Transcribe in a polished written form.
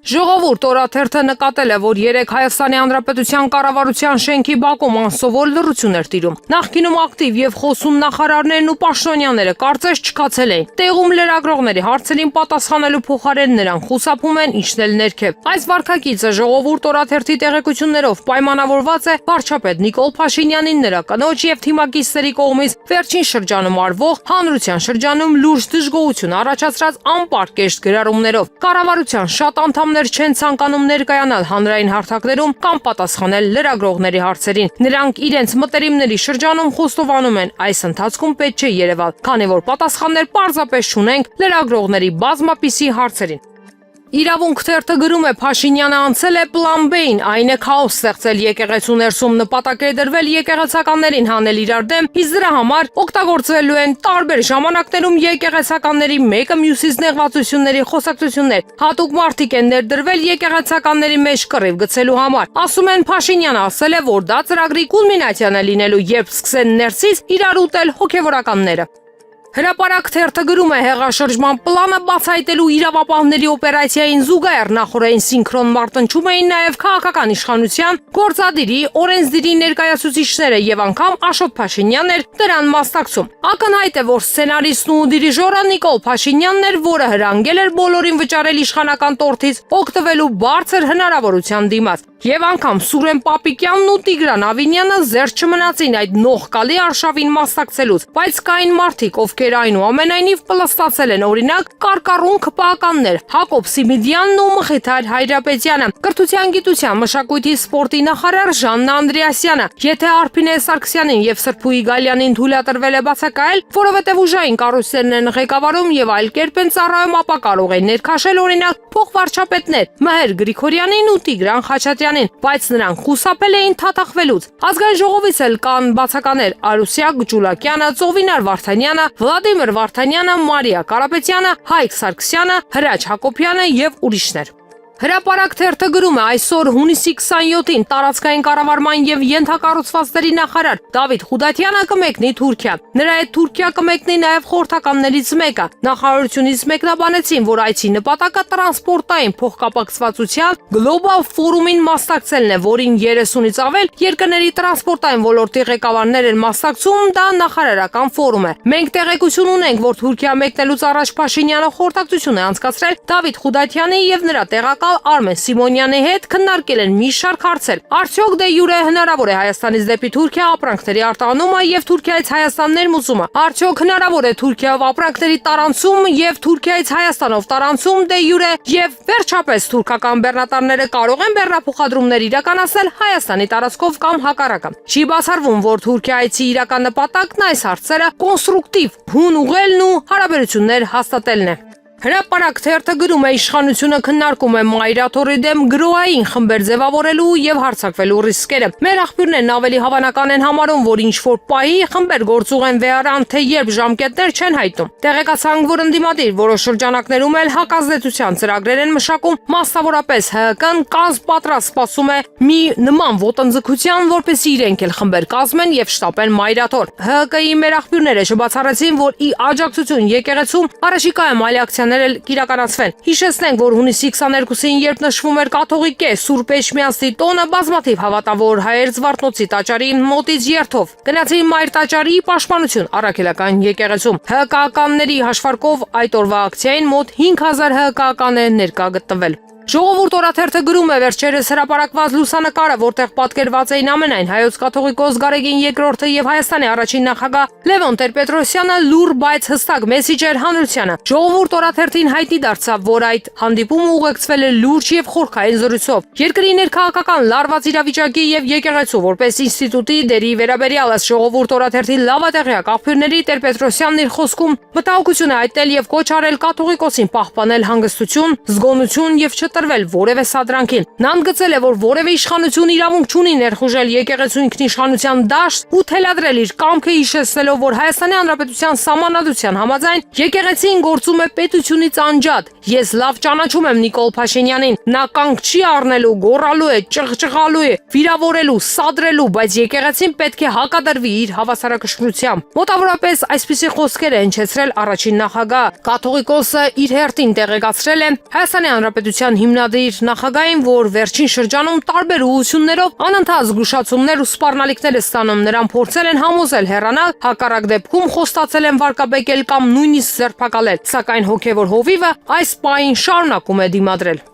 Ժողովուրդ օրաթերթը նկատել է, որ 3 Հայաստանի Հանրապետության կառավարության շենքի բակում անսովոր լռություն էր տիրում։ Նախկինում ակտիվ եւ խոսուն նախարարներն ու պաշտոնյաները կարծես չքացել էին։ Տեղում լրագրողների հարցերին պատասխանելու փոխարեն նրանք խուսափում են իջնել ներքև։ Այս վարքագիծը Ժողովուրդ օրաթերթի տեղեկություններով պայմանավորված է վարչապետ Նիկոլ Փաշինյանին, նրա կնոջ եւ թիմակիցների կողմից վերջին շրջանում արվող հանրության շրջանում լուրջ դժգոհություն առաջացրած անպարկեշտ գրառումներով։ Կառավարության շատ անդամներ չեն ցանկանում ներկայանալ հանրային հարթակներում կամ պատասխանել լրագրողների հարցերին։ Նրանք իրենց մտերիմների շրջանում խոստովանում են, այս ընթացքում պետք չէ երևալ, քանի որ պատասխաններ պարզապես չունենք լրագրողների բազմապիսի հարցերին։ Իրավունք թերթը գրում է Փաշինյանը անցել է պլան B-ին, այն է քաոս ստեղծել եկեղեցու ներսում, նպատակ է դրվել եկեղեցականներին հանել իրար դեմ, իսկ դրա համար օգտագործվելու են տարբեր ժամանակներում եկեղեցականների մեկը մյուսից նեղվածությունների խոսակցություններ։ Հատուկ մարդիկ են ներդրվել եկեղեցականների մեջ կռիվ գցելու համար։ Ասում են Փաշինյանը ասել է, որ դա ծրագրի կուլմինացիան է լինելու, երբ սկսեն ներսից իրար ուտել հոգևորականները։ Հրապարակ թերթը գրում է հեղաշրջման պլանը բացահայտելու իրավապահների օպերացիային զուգահեռ նախորդային սինխրոն մարտնչում էին նաև քաղաքական իշխանության գործադիրի օրենսդիրի ներկայացուցիչները եւ անգամ Աշոտ Փաշինյանն էր դրան մասնակցում։ Ակնհայտ է, որ սցենարիստն ու դիրիժորը Նիկոլ Փաշինյանն էր, որը հրանգել էր բոլորին վճարել իշխանական տորթից օգտվելու բարձր հնարավորության դիմաց։ Եվ անգամ Սուրեն Պապիկյանն ու Տիգրան Ավինյանը զերծ չմնացին այդ նողկալի արշավին մասնակցելուց, բայց կային մարդիկ, ովքեր այնուամենայնիվ պլստացել են, օրինակ կարկառուն քպականներ Հակոբ Սիմիդյանն ու Մխիթար Հայրապետյանը, կրթության, գիտության, մշակույթի, սպորտի նախարար Ժաննա Անդրեասյանը։ Եթե Արփինե Սարգսյանին եւ Սրփուի Գալյանին թույլատրվել է բացակայել, որովհետեւ ուժային կառույցներն են ղեկավարում եւ այլ կերպ են ծառայում, ապա կարող են ներքաշել օրինակ փոխվարչապետներ Մհեր Գրիգորյանին ու Տիգրան Խաչատրյանին, բայց նրանք խուսափել էին թաթախվելուց։ Ազգային ժողովից էլ կան բացականեր Արուսյակ Ջուլակյանը, Ծովինար Վարդանյանը, Վլադիմիր Վարդանյանը, Մարիա Կարապետյանը, Հայկ Սարգսյանը, Հրաչ Հակոբյանը եւ ուրիշներ։ Հրապարակ թերթը գրում է այսօր հունիսի 27-ին տարածքային կառավարման եւ ենթակառուցվածքների նախարար Դավիթ Խուդատյանը կմեկնի Թուրքիա։ Նրա հետ Թուրքիա կմեկնի նաեւ խորհրդականներից մեկը։ Նախարարությունից մեկնաբանեցին, որ այցի նպատակը տրանսպորտային փոխկապակցվածության գլոբալ ֆորումին մասնակցելն է, որին 30-ից ավել երկրների տրանսպորտային ոլորտի ղեկավարներ են մասնակցում, դա նախարարական ֆորում է։ Մենք տեղեկություն ունենք, որ Թուրքիա մեկնելուց առաջ Փաշինյանը խորհրդակցություն է անցկացրել Դավիթ Խուդատյանի եւ նրա տեղակալ Արմեն Սիմոնյանի հետ քննարկել են մի շարք հարցեր։ Արդյոք դե յուրե հնարավոր է Հայաստանից դեպի Թուրքիա ապրանքների արտահանումը եւ Թուրքիայից Հայաստան ներմուծումը։ Արդյոք հնարավոր է Թուրքիայով ապրանքների տարանցում եւ Թուրքիայից Հայաստանով տարանցում դե յուրե եւ վերջապես թուրքական բեռնատարները կարող են բեռնափոխադրումներ իրականացնել Հայաստանի տարածքով կամ հակառակը։ Չի բացառվում, որ Թուրքիայցի իրական նպատակն այս հարցերը կոնստրուկտիվ հուն ուղղելն ու հարաբերություններ հաստատելն է։ Հրապարակ թերթը գրում է իշխանությունը քննարկում է Մայրաթորի դեմ գրոհային խմբեր ձևավորելու եւ հարձակվելու ռիսկերը։ Մեր աղբյուրներն ավելի հավանական են համարում, որ ինչ որ պահի խմբեր գործուղ են վեհարան, թե երբ ժամկետներ չեն հայտնում։ Տեղեկացանք, որ ընդդիմադիր որոշ շրջանակներում էլ հակազդեցության ծրագրեր են մշակում, մասնավորապես ՀՀԿ-ն կազմ պատրաստ սպասում է մի նման ոտնձգության, որպեսզի իրենք էլ խմբեր կազմեն եւ շտապեն Մայրաթոր։ ՀՀԿ-ի մեր աղբյուրները չբացառեցին, որ ի աջակցություն եկեղեցում առաջիկայում այլ ակցիաներ կիրականացվեն։ Հիշեցնենք, որ հունիսի 22-ին, երբ նշվում էր կաթողիկե Սուրբ Էջմիածնի տոնը, բազմաթիվ հավատավոր հայեր Զվարթնոցի տաճարի մոտից երթով գնացին Մայր տաճարի պաշտպանություն առաքելական եկեղեցում։ ՀԿ-ականների հաշվարկով այդ օրվա ակցիային մոտ 5000 ՀԿ-ական է ներկա գտնվել։ Ժողովուրդ օրաթերթը գրում է վերջերս հրապարակված լուսանկարը, որտեղ պատկերված էին ամենայն հայոց կաթողիկոս Գարեգին II եւ Հայաստանի առաջին նախագահ Լևոն Տեր-Պետրոսյանը լուր, բայց հստակ մեսիջեր հանրությանը։ Ժողովուրդ օրաթերթին հայտնի դարձավ, որ այդ հանդիպումը ուղեկցվել է լուրջ եւ խորքային զրույցով։ Երկրի ներքաղաքական լարված իրավիճակի եւ եկեղեցու որպես ինստիտուտի դերի վերաբերյալ Ժողովուրդ օրաթերթի լավատեղյակ աղբյուրների Տեր-Պետրոսյանն իր խոսքում մտահոգություն է հայտնել եւ կոչ արել կաթողիկոսին պահպանել հանգստություն, զգոնություն եւ տրվել որևէ սադրանքին։ Նա ընդգծել է, որ որևէ իշխանություն իրավունք չունի ներխուժել եկեղեցու ինքնիշխանության դաշտ ու թելադրել իր կամքը, հիշեցնելով, որ Հայաստանի Հանրապետության սահմանադրության համաձայն եկեղեցին գործում է պետությունից անջատ։ Ես լավ ճանաչում եմ Նիկոլ Փաշինյանին։ Նա կանգ չի առնելու, գոռալու է, ճղճղալու է, վիրավորելու, սադրելու, բայց եկեղեցին պետք է հակադրվի իր հավասարակշռությամբ։ Մոտավորապես այսպիսի խոսքեր է հնչեցրել առաջին նախագահ։ Կաթողիկոսը իր հերթին տեղեկացրել է Հայաստանի Հանրապետության հիմնադիր նախագահին, որ վերջին շրջանում տարբեր ուղղություններով անընդհատ զգուշացումներ ու սպառնալիքներ է ստանում, նրան փորձել են համոզել հեռանալ, հակառակ դեպքում խոստացել են վարկաբեկել կամ նույնիսկ ձերբակալել, սակայն հոգևոր հովիվը այս պահին շարունակում է դիմադրել։